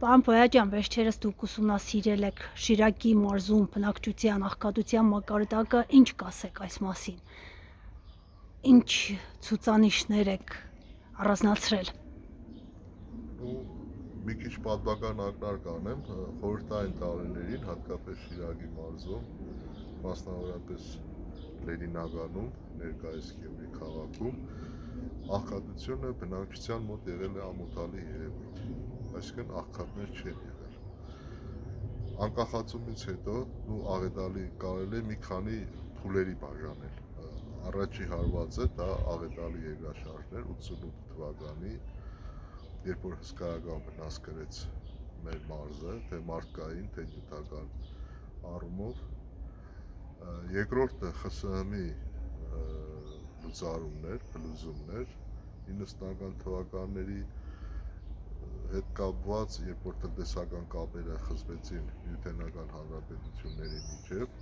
Պարոն Բոյաջյան, վերջերս դուք ուսումնասիրել եք Շիրակի մարզում բնակչության աղքատության մակարդակը, ինչ կասեք այս մասին։ Ինչ ցուցանիշներ եք առանձնացրել։ Մի քիչ պատմական ակնարկ անեմ, խորհրդային տարիներին, հատկապես Շիրակի մարզում, մասնավորապես Լենինագանում, ներկայիս Գյումրի քաղաքում, աղքատությունը բնակչության մոտ եղել է ամոթալի երևույթ, այսինքն աղքատներ չեն եղել։ Անկախացումից հետո աղետալի կարելի է մի քանի փուլերի բաժանել։ Առաջի հարվածը դա աղետալի երկրաշարժներ 88 թվականի, երբ որ հսկայական վնաս կրեց մեր մարզը, թե մարդկային, թե նյութական առումով։ Երկրորդը ԽՍՀՄ-ի լուծարումներ, փլուզումներ 90-ական թվականների հետ կապված, երբ որ տնտեսական կապերը խզվեցին Միութենական Հանրապետությունների միջև։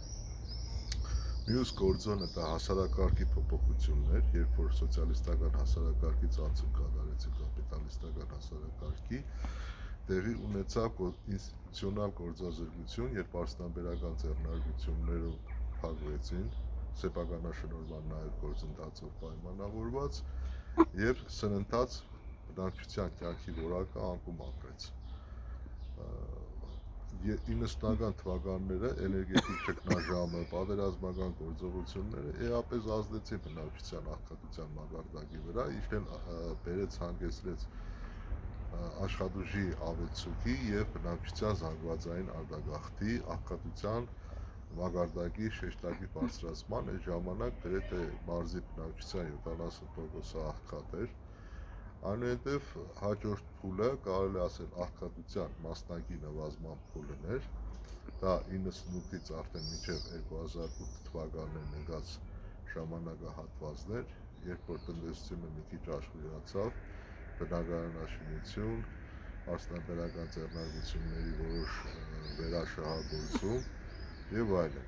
Մյուս գործոնը դա հասարակարգի փոփոխություններ, երբ որ սոցիալիստական հասարակարգից անցում կատարեցին կապիտալիստական հասարակարգի, տեղի ունեցավ ինստիտուցիոնալ գործազրկություն, երբ արդյունաբերական ձեռնարկություններով փակվեցին, սեփականաշնորհման նաև գործընթացով պայմանավորված, եւ սննդած բնակչության կյանքի որակը անկում ապրեց։ 90-ական թվականները էներգետիկ ճգնաժամը, պատերազմական գործողությունները էապես ազդեցին բնակչության աղքատության մակարդակի վրա, ինչն բերեց հանգեցրեց աշխատուժի ավելցուկի եւ բնակչության զանգվածային արտագաղթի, աղքատության մակարդակի շեշտակի բարձրացման։ Այդ ժամանակ գրեթե մարզի բնակչության 70%-ը աղքատ էր։ Այնուհետև հաջորդ փուլը կարելի ասել աղքատության մասնակի նվազման փուլն էր, դա 98-ից արդեն մինչև 2008 թվականներն ընկած ժամանակահատվածներ, երբ որ տնտեսությունը մի քիչ աշխուժացավ, բնակարանաշինություն, արդյունաբերական ձեռնարկությունների որոշ վերաշահագործում եւ այլն։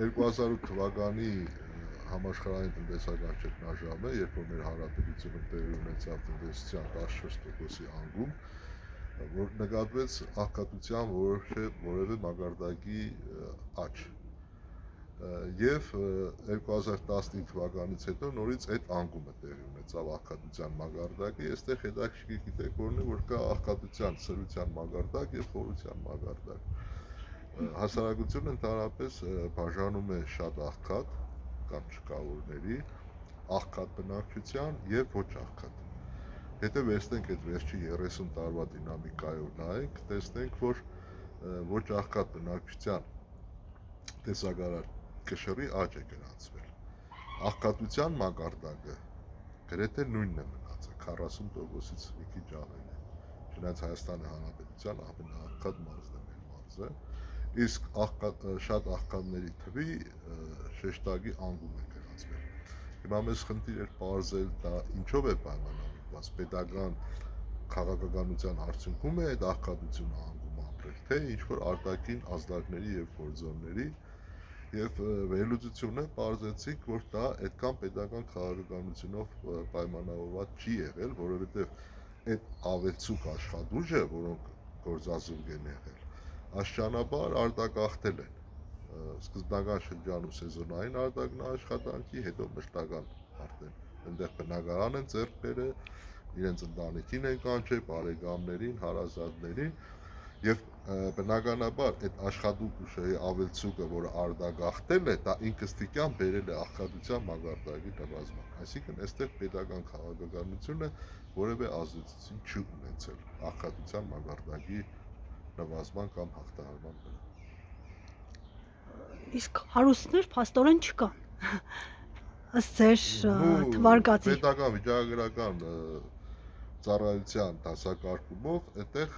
2008 թվականի համաշխարհային տնտեսական ճգնաժամը, երբ որ մեր հանրապետությունում տեղի ունեցավ տնտեսության 14%-ի անկում, որ նկատվեց աղքատության որևէ մակարդակի աճ։ Եվ 2015 թվականից հետո նորից այդ անկումը տեղի ունեցավ աղքատության մակարդակի, այստեղ հետաքրքիր գիտեք որն է, որ կա աղքատության սրության մակարդակ եւ խորության մակարդակ։ Հասարակությունը ընդհանրապես բաժանում է շատ աղքատ կամ չկավորների, աղքատ բնակչության եւ ոչ աղքատ։ Եթե վերցնենք այդ վերջի 30 տարվա դինամիկայով նայենք, տեսնենք, որ ոչ աղքատ բնակչության տեսակարար կշռի աճ է գրանցվել։ Աղքատության մակարդակը գրեթե նույնն է մնացել, 40%-ից մի քիչ ավել է։ Չնայած Հայաստանի Հանրապետության ամենաաղքատ մարզն է մեր մարզը, իսկ շատ աղքատների թվի շեշտակի անկում է գրանցվել։ Հիմա մեզ խնդիր էր պարզել դա ինչով է պայմանավորված, պետական քաղաքականության արդյունքում է այդ աղքատությունը անկում ապրել, թե ինչ-որ արտաքին ազդակների եւ գործոնների, եւ վերլուծությունը պարզեցինք, որ դա այդքան պետական քաղաքականությունով պայմանավորված չի եղել, որովհետեւ այդ ավելցուկ աշխատուժը, որոնք գործազուրկ են եղել, աստիճանաբար արտագաղթել են սկզբնական շրջանում սեզոնային արտագնաաշխատանքի, հետո մշտական արդեն այնտեղ բնակարան են ձեռք բերել, իրենց ընտանիքին են կանչել, բարեկամներին, հարազատներին, եւ բնականաբար այդ աշխատուժի ավելցուկը, որը արտագաղթել է, դա ինքնստիկյան բերել է աղքատության մակարդակի նվազման։ Այսինքն այստեղ պետական քաղաքականությունը որևէ ազդեցություն չի ունեցել աղքատության մակարդակի նվազման կամ հաղթահարման վրա։ Իսկ հարուստներ փաստորեն չկան։ Ըստ ձեր թվարկածի։ Պետական վիճակագրական ծառայության դասակարգումով այդտեղ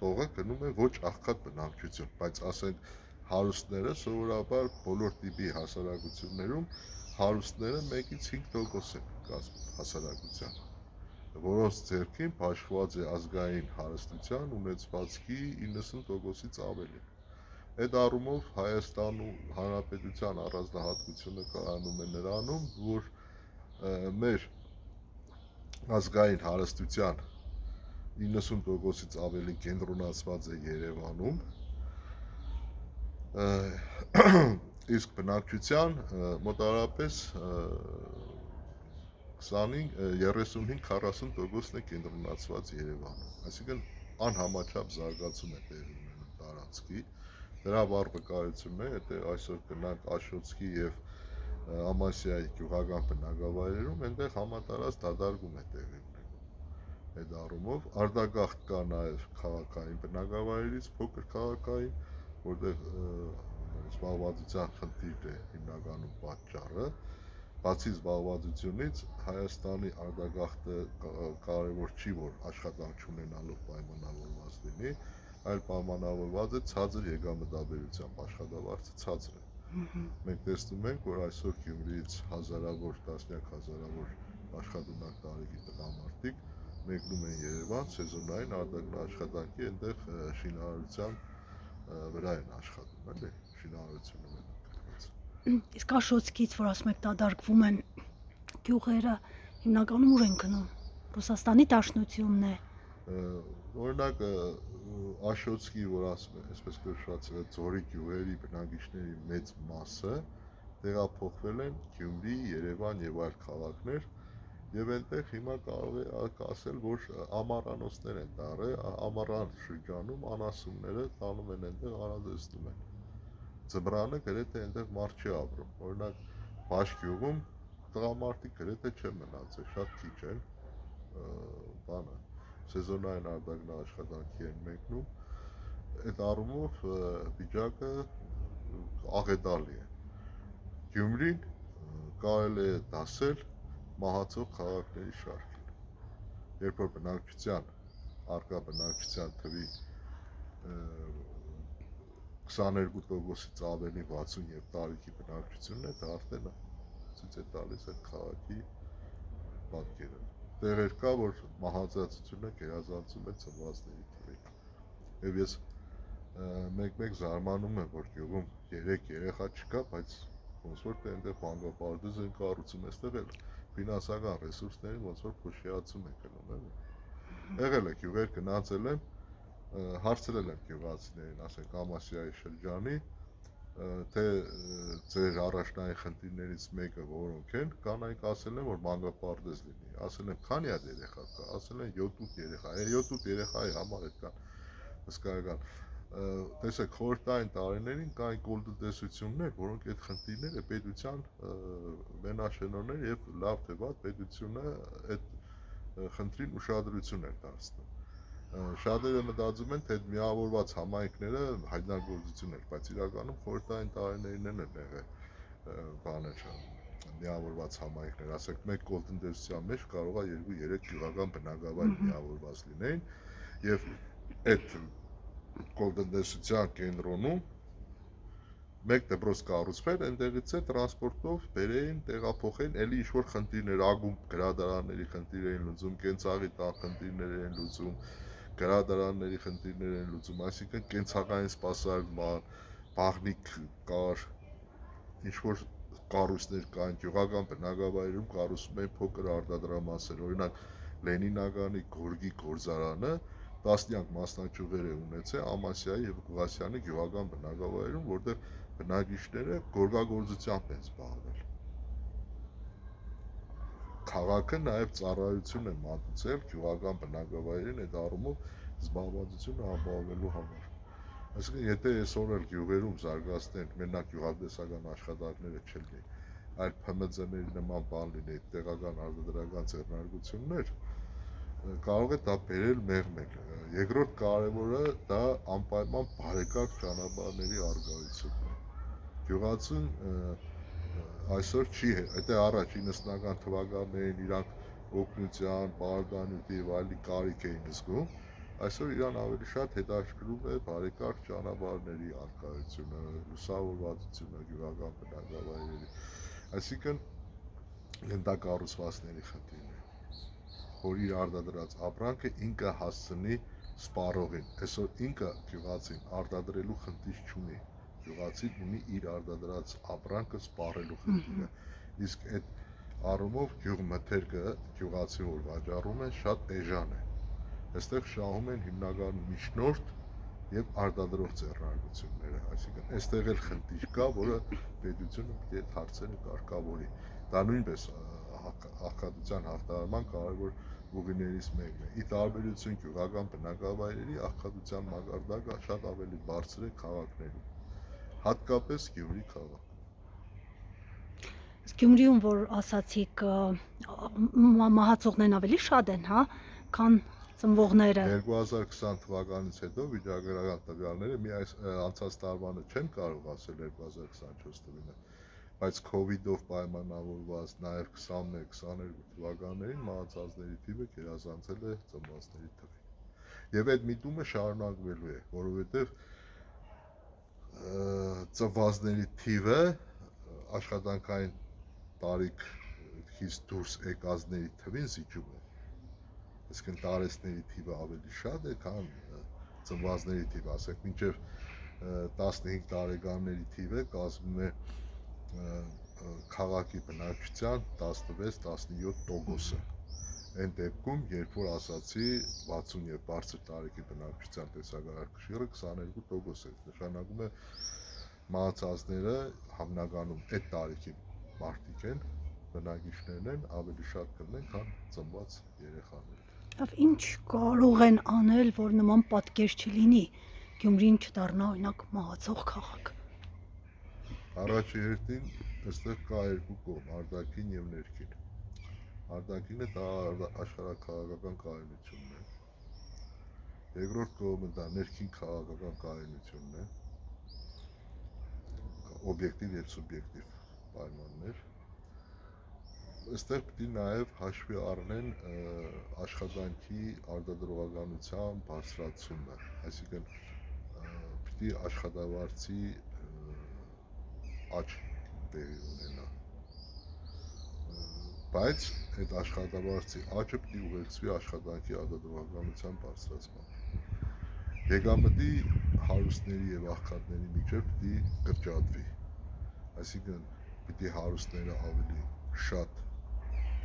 տողը գնում է ոչ աղքատ բնակչություն, բայց ասենք հարուստները սովորաբար բոլոր տիպի հասարակություններում հարուստները 1-ից 5% են կազմում հասարակության, որոնց ձեռքին բաշխված է ազգային հարստության ունեցվածքի 90%-ից ավելի։ Այդ առումով Հայաստանի Հանրապետության առանձնահատկությունը կայանում է նրանում, որ մեր ազգային հարստության 90%-ից ավելի կենտրոնացված է Երևանում, իսկ բնակչության մոտարապես 35-40%-ն է կենտրոնացված Երևանում, այսինքն անհամաչափ զարգացում է տեղի ունենում տարածքի, դրա վառ վկայությունն է, եթե այսօր գնանք Աշոտսկի և Ամասիայի գյուղական բնակավայրերում, այնտեղ համատարած դադարում է տեղի ունենում, այդ առումով արտագաղթ կա նաև քաղաքային բնակավայրից, փոքր քաղաքային, որտեղ զբաղվածության խնդիրն է հիմնականում պատճառը, բացի զբաղվածությունից Հայաստանի արտագաղթը կարևոր չի, որ աշխատանք չունենալով պայմանավորված լինի, այլ պայմանավորված է ցածր եկամտաբերությամբ, աշխատավարձը ցածր է։ Մենք տեսնում ենք, որ այսօր Գյումրիից հազարավոր, տասնյակ հազարավոր աշխատունակ տարիքի տղամարդիկ մեկնում են Երևան սեզոնային արտադրաաշխատանքի, այնտեղ շինարարության վրա են աշխատում, էլի, շինարարությունը մենագրված։ Իսկ Աշոտսկից, որ ասում եք դադարվում են գյուղերը, հիմնականում ուր են գնում։ Ռուսաստանի Դաշնությունն է։ Օրինակ Աշոտսկի, որ ասում են, այսպես կոչված ձորի գյուղերի բնակիչների մեծ մասը տեղափոխվել են Գյումրի, Երևան եւ այլ քաղաքներ, եւ այնտեղ հիմա կարող է ասել, որ ամառանոցներ են դարել, ամառան շրջանում անասունները տանում են այնտեղ արածեցնում են։ Ձմռանը գրեթե այնտեղ մարդ չի ապրում։ Օրինակ Բաշ-գյուղում տղամարդիկ գրեթե չեն մնացել, շատ քիչ են, բանը սեզոնային արտադրաաշխատանքի են մեկնում, այդ առումով վիճակը աղետալի է։ Գյումրին կարելի է դասել մահացող քաղաքների շարքին, երբ որ առկա բնակչության թվի 22%-ից ավելի 60 և տարիքի բնակչությունն է, դա արդեն ցույց է տալիս այդ քաղաքի պատկերը։ Տեղեր կա, որ մահացածությունը գերազանցում է ծնվածների թվին։ Եվ ես մեկ-մեկ զարմանում եմ, որ գյուղում 3 երեխա չկա, բայց ոնց որ այնտեղ բանկապարտեզ են կառուցում, այստեղ էլ ֆինանսական ռեսուրսներին ոնց որ փոշիացում է գնում, էլի։ Եղել է գյուղեր գնացել եմ, հարցրել եմ գյուղացիներին, ասենք Ամասիայի շրջանի, թե ձեր առաջնային խնդիրներից մեկը որոնք են, կանայք ասել են, որ մանկապարտեզ լինի, ասել եմ, քանի հատ երեխա կա, ասել են 7-8 երեխա, 7-8 երեխայի համար այդքան հսկայական։ Տեսեք, խորհրդային տարիներին կային կոլտնտեսություններ, որոնք այդ խնդիրները պետության մենաշնորհներ եւ լավ թե վատ պետությունը այդ խնդրին ուշադրություն էր դարձնում։ Շատերը մտածում են, թե միավորված համայնքները հայտնագործություն էր, բայց իրականում խորհրդային տարիներին են եղել բաներ, միավորված համայնքներ, ասենք մեկ կոլտնտեսության մեջ կարող է 2-3 գյուղական բնակավայր միավորված լինեին եւ այդ կոլտնտեսության կենտրոնում մեկ դպրոց կառուցվեր, այնտեղից է տրանսպորտով բերեին, տեղափոխեին, էլի ինչ-որ խնդիրներ, ագումբ գրադարանների խնդիր էին լուծում, կենցաղի տան խնդիրներ էին լուծում, գրադարանների խնդիրներ էին լուծում, այսինքն կենցաղային սպասարկման, բաղնիք կար, ինչ-որ կառույցներ կային, գյուղական բնակավայրերում կառուցում էին փոքր արտադրամասեր, օրինակ Լենինագանի գորգի գործարանը տասնյակ մասնաճյուղեր է ունեցել Ամասիայի եւ Ղուղասյանի գյուղական բնակավայրերում, որտեղ բնակիչները գորգագործությամբ են զբաղվել։ Քաղաքը նաև ծառայություն է մատուցել գյուղական բնակավայրին, այդ առումով զբաղվածությունը ապահովելու համար։ Այսինքն, եթե այսօր էլ գյուղերում զարգացնենք, մենակ գյուղատնտեսական աշխատանքները չլինի, այլ ՓՄԶ-ների նման բան լինի, տեղական արտադրական ձեռնարկություններ, կարող է դա բերել մեղմել։ Երկրորդ կարևորը դա անպայման բարեկարգ ճանապարհների առկայությունն է։ Գյուղացին այսօր չի, եթե առաջ 90-ական թվականներին իրանք օգնության, պարարտանյութի եւ այլի կարիք էին զգում, այսօր իրան ավելի շատ հետաքրքրում է բարեկարգ ճանապարհների առկայությունը, լուսավորվածությունը գյուղական բնակավայրերի, այսինքն լենտակառուցվածքների խնդիրն է, որ իր արտադրած ապրանքը ինքը հասցնի սպառողին։ Այսօր ինքը գյուղացին արտադրելու խնդիր չունի, գյուղացին ունի իր արտադրած ապրանքը սպառելու խնդիրը, իսկ այդ առումով գյուղմթերքը գյուղացին որ վաճառում են շատ էժան է, այստեղ շահում են հիմնական միջնորդ եւ արտադրող ձեռնարկությունները, այսինքն այստեղ էլ խնդիր կա, որը պետությունը պետք է հարցերը կարգավորի։ Դա նույնպես աղքատության հաղթահարման կարևոր ուղիներից մեկն է։ Ի տարբերություն գյուղական բնակավայրերի, աղքատության մակարդակը շատ ավելի բարձր է քաղաքներում, հատկապես Գյումրի քաղաքում։ Գյումրիում, որ ասացիք, մահացողներն ավելի շատ են, հա, քան ծնվողները։ 2020 թվականից հետո վիճակագրական տվյալները մի անցած տարվանը չեմ կարող ասել 2024 թվականը, բայց COVID-ով պայմանավորված նաև 21-22 թվականներին մահացածների թիվը գերազանցել է ծնվածների թվին։ Եվ այդ միտումը շարունակվելու է, որովհետև ծնվածների թիվը աշխատանքային տարիքից դուրս եկածների թվին զիջում է։ Այսինքն տարեցների թիվը ավելի շատ է, քան ծնվածների թիվը, ասենք մինչև 15 տարեկանների թիվը կազմում է քաղաքի բնակչության 16-17%-ը։ Այն դեպքում, երբ որ ասացի 60 եւ բարձր տարեկի բնակչության տեսակարար կշիռը 22% է, նշանակում է մահացածները համնականում այդ տարիքի մարդիկ են, բնակիչներն են, ավելի շատ կլինեն, քան ծնված երեխաները։ Ինչ կարող են անել, որ նման պատկեր չլինի, Գյումրին չդառնա օրինակ մահացող քաղաք։ Առաջի հերթին այստեղ կա երկու կողմ՝ արտաքին եւ ներքին։ Արտաքինը դա աշխարհաքաղաքական կայունությունն է։ Երկրորդ կողմը դա ներքին քաղաքական կայունությունն է։ Օբյեկտիվ եւ սուբյեկտիվ պայմաններ։ Այստեղ պետք է նաև հաշվի առնեն աշխատանքի արտադրողականության բարձրացումը, այսինքն պետք է աշխատավարձի աճ տեղի ունենա, բայց այդ աշխատավարձի աճը պետք է ուղեկցվի աշխատանքի արտադրողականության բարձրացմամբ։ Եկամտի հարուստների եւ աղքատների միջեւ պետք է կրճատվի, այսինքն պետք է հարուստները ավելի շատ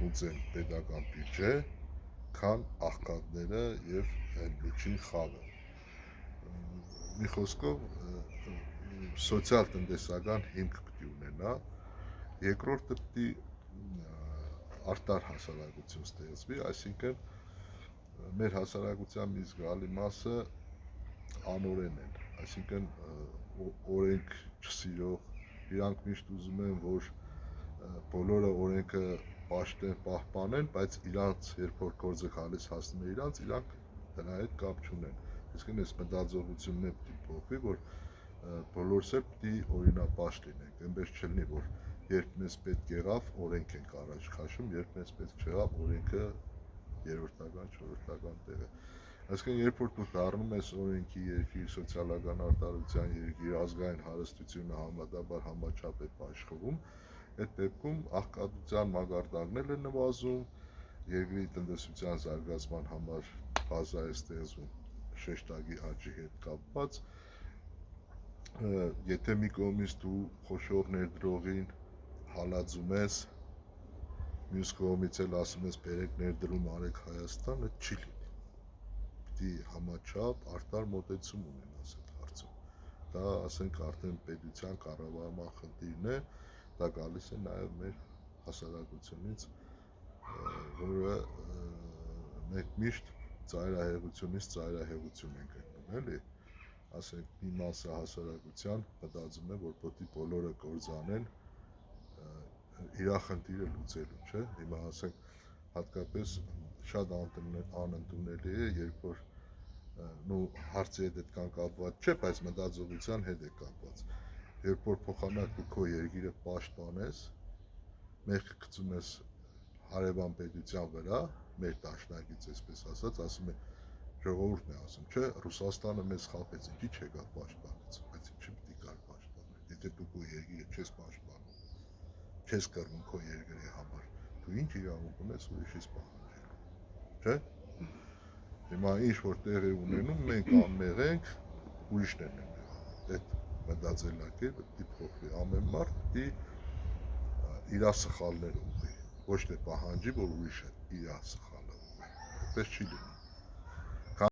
ուծեն պետական բյուջե, քան աղքատները եւ միջին խավը։ Մի խոսքով սոցիալ-տնտեսական հիմք պետք է ունենա, երկրորդը պետք է արտար հասարակություն ստեղծվի, այսինքն մեր հասարակության մի զգալի մասը անօրեն են, այսինքն օրենք չսիրող, իրանք միշտ ուզում են, որ բոլորը օրենքը պահպանեն, բայց իրանց երբ որ գործը գալիս հասնում է իրանք դրա հետ կապ չունեն։ Այսինքն այս մտածողությունն է պետք է փոխվի, որ բոլորս էլ պետք է օրինապաշտ լինենք, այնպես չլինի, որ երբ մեզ պետք եղավ, օրենք ենք առաջ քաշում, երբ մեզ պետք չեղավ, օրենքը երրորդական, չորրորդական տեղ է։ Այսինքն երբ որ դու դառնում ես օրենքի երկիր, սոցիալական արտադրության երկիր, ազգային հարստությունը համեմատաբար համաչափ է աշխուհում, այդ դեպքում աղքատության մակարդակն է նվազում, երկրի տնտեսության զարգացման համար բազա է ստեղծվում շեշտակի աճի հետ կապված։ Եթե մի կողմից դու խոշոր ներդրողին հալածում ես, մյուս կողմից էլ ասում ես բերեք ներդրում արեք Հայաստան, այդ չի լինի։ Պետք է համաչափ արտար մոտեցում ունենաս այդ հարցում։ Դա ասենք արդեն պետության կառավարման խնդիրն է, դա գալիս է նաև մեր հասարակությունից, որը մենք միշտ ծայրահեղությունից ծայրահեղություն ենք գտնում, էլի։ Ասենք մի մասը հասարակության մտածում է, որ պետք է բոլորը կործանեն իր խնդիրը լուծելու, չէ՞։ Հիմա ասենք հատկապես շատ անընդունելի է, երբ որ հարցի հետ այդքան կապված չէ, բայց մտածողության հետ է կապված։ Երբ որ փոխանակ դու քո երկիրը պաշտպանես, մեղք գցում ես հարևան պետության վրա, մեր դաշնակից այսպես ասած, ասում է ժողովուրդն է ասում, չէ, Ռուսաստանը մեզ խաբեց, ինչի չեկավ պաշտպանեց, բայց ինչի պետք է գար պաշտպանել, եթե դու քո երկիրը չես պաշտպանում, չես կռվում քո երկրի համար, դու ինչ իրավունք ունես ուրիշից պահանջելու, չէ։ Հիմա ինչ որ տեղի ունենում, մենք անմեղ ենք, ուրիշներն են մեղավոր, այդ մտածելակերպը պետք է փոխվի, ամեն մարդ պետք է իր սխալները ուղղի, ոչ թե պահանջի, որ ուրիշը իր սխալը ուղղի, այդպես չի լինի։